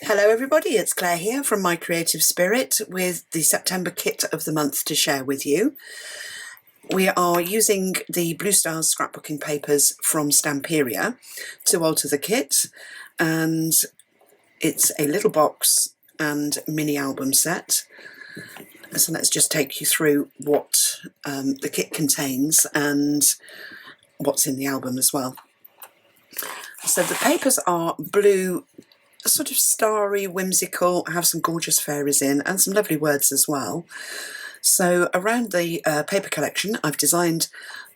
Hello everybody, it's Claire here from My Creative Spirit with the September kit of the month to share with you. We are using the Blue Stars scrapbooking papers from Stamperia to alter the kit, and it's a little box and mini album set. So let's just take you through what the kit contains and what's in the album as well. So the papers are blue, sort of starry, whimsical, have some gorgeous fairies in and some lovely words as well. So around the paper collection I've designed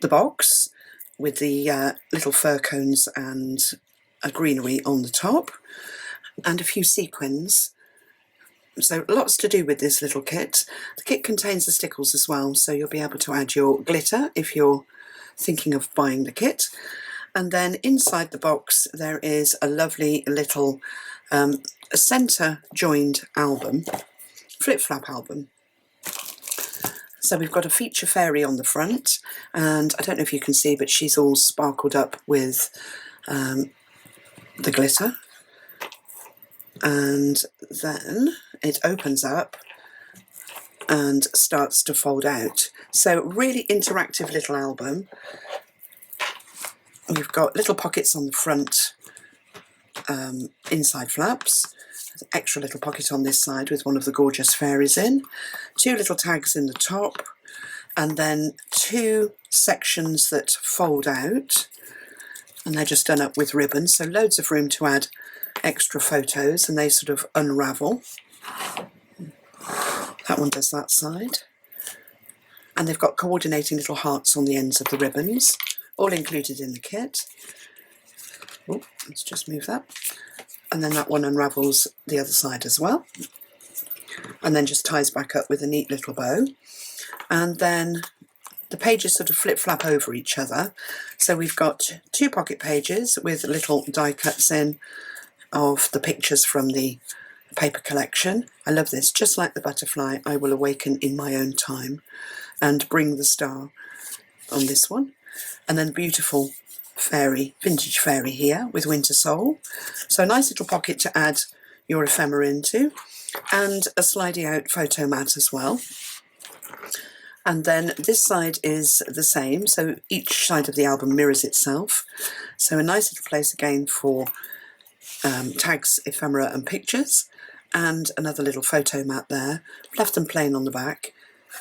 the box with the little fir cones and a greenery on the top and a few sequins. So lots to do with this little kit. The kit contains the stickles as well, so you'll be able to add your glitter if you're thinking of buying the kit. And then inside the box there is a lovely little centre joined album, flip-flap album. So we've got a feature fairy on the front, and I don't know if you can see, but she's all sparkled up with the glitter. And then it opens up and starts to fold out. So really interactive little album. We've got little pockets on the front, inside flaps, an extra little pocket on this side with one of the gorgeous fairies in, two little tags in the top, and then two sections that fold out, and they're just done up with ribbon, so loads of room to add extra photos, and they sort of unravel. That one does that side. And they've got coordinating little hearts on the ends of the ribbons, all included in the kit. Oh, let's just move that. And then that one unravels the other side as well. And then just ties back up with a neat little bow. And then the pages sort of flip-flap over each other. So we've got two pocket pages with little die cuts in of the pictures from the paper collection. I love this. Just like the butterfly, I will awaken in my own time and bring the star on this one. And then beautiful fairy, vintage fairy here with Winter Soul. So a nice little pocket to add your ephemera into, and a slidey out photo mat as well. And then this side is the same, so each side of the album mirrors itself. So a nice little place again for tags, ephemera and pictures, and another little photo mat there, left and plain on the back,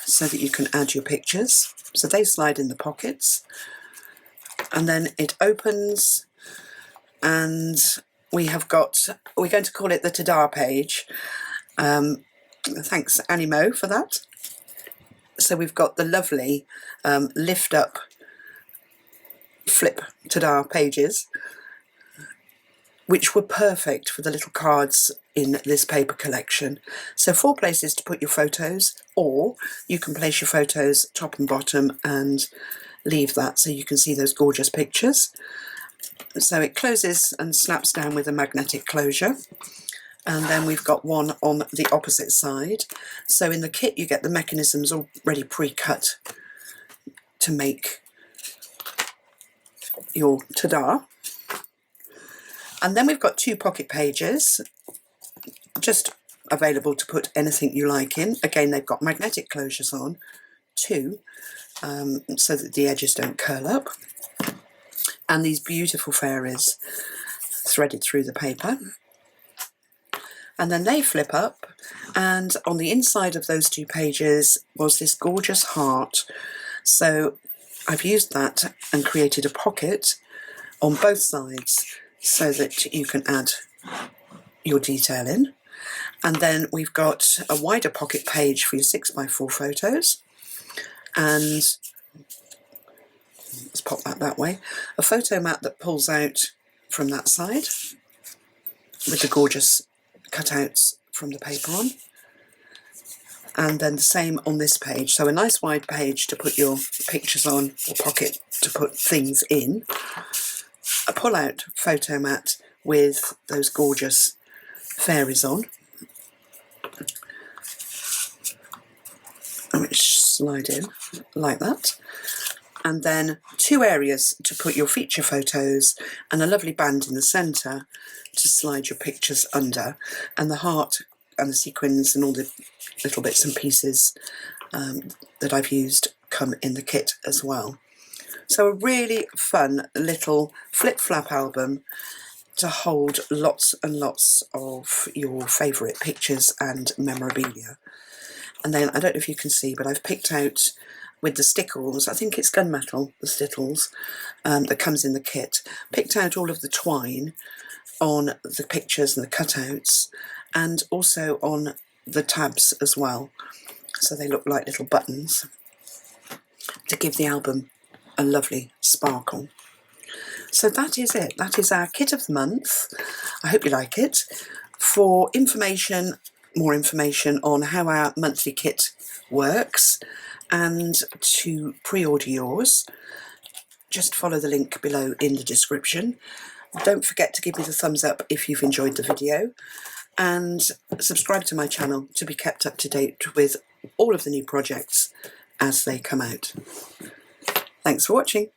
so that you can add your pictures. So they slide in the pockets. And then it opens, and we're going to call it the Ta-da page. Thanks Annie Mo for that. So we've got the lovely lift up flip Ta-da pages, which were perfect for the little cards in this paper collection. So 4 places to put your photos, or you can place your photos top and bottom and leave that so you can see those gorgeous pictures. So it closes and snaps down with a magnetic closure. And then we've got one on the opposite side. So in the kit you get the mechanisms already pre-cut to make your ta-da. And then we've got 2 pocket pages, just available to put anything you like in. Again, they've got magnetic closures on, 2, so that the edges don't curl up. And these beautiful fairies threaded through the paper. And then they flip up, and on the inside of those 2 pages was this gorgeous heart. So I've used that and created a pocket on both sides so that you can add your detail in. And then we've got a wider pocket page for your 6x4 photos, and let's pop that way, a photo mat that pulls out from that side with the gorgeous cutouts from the paper on, and then the same on this page. So a nice wide page to put your pictures on, or pocket to put things in, a pull-out photo mat with those gorgeous fairies on, which slide in like that, and then 2 areas to put your feature photos and a lovely band in the centre to slide your pictures under, and the heart and the sequins and all the little bits and pieces that I've used come in the kit as well. So a really fun little flip-flap album to hold lots and lots of your favourite pictures and memorabilia. And then, I don't know if you can see, but I've picked out with the stickles, I think it's gunmetal, the stickles, that comes in the kit, picked out all of the twine on the pictures and the cutouts, and also on the tabs as well. So they look like little buttons to give the album a lovely sparkle. So that is it. That is our kit of the month. I hope you like it. For information, more information on how our monthly kit works and to pre-order yours, just follow the link below in the description. Don't forget to give me the thumbs up if you've enjoyed the video, and subscribe to my channel to be kept up to date with all of the new projects as they come out. Thanks for watching.